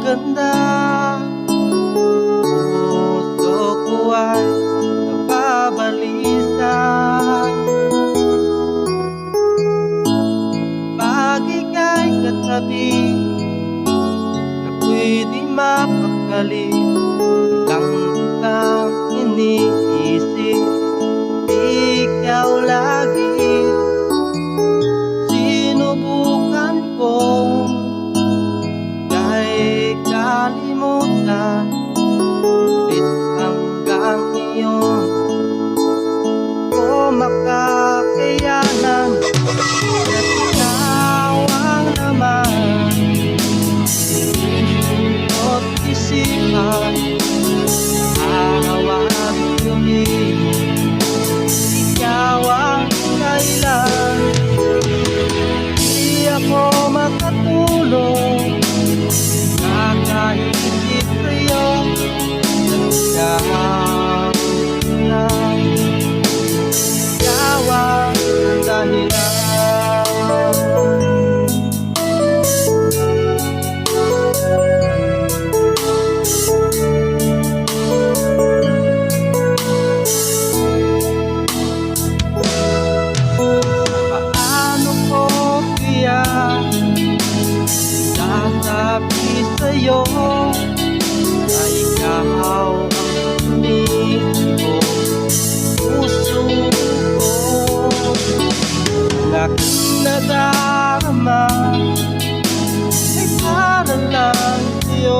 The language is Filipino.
ganda. Puso ko ay nababalisa pag ika'y katabi, ako'y di mapakali. Lang kitang iniisip, ikaw lagi. Sinubukan kong kay kalimutan, ulit hanggang ngayon ko makakayanan. At ikaw ang laman at isipan, araw at gabi, ikaw ang kailan. Di ako makatulog, kakaisip sa'yo, nagdaan lang. Ikaw ang dahilan. Paano ko kaya sasabi sa'yo na ikaw ang umiibig puso ko? Ang aking nadarama ay para lang sa'yo.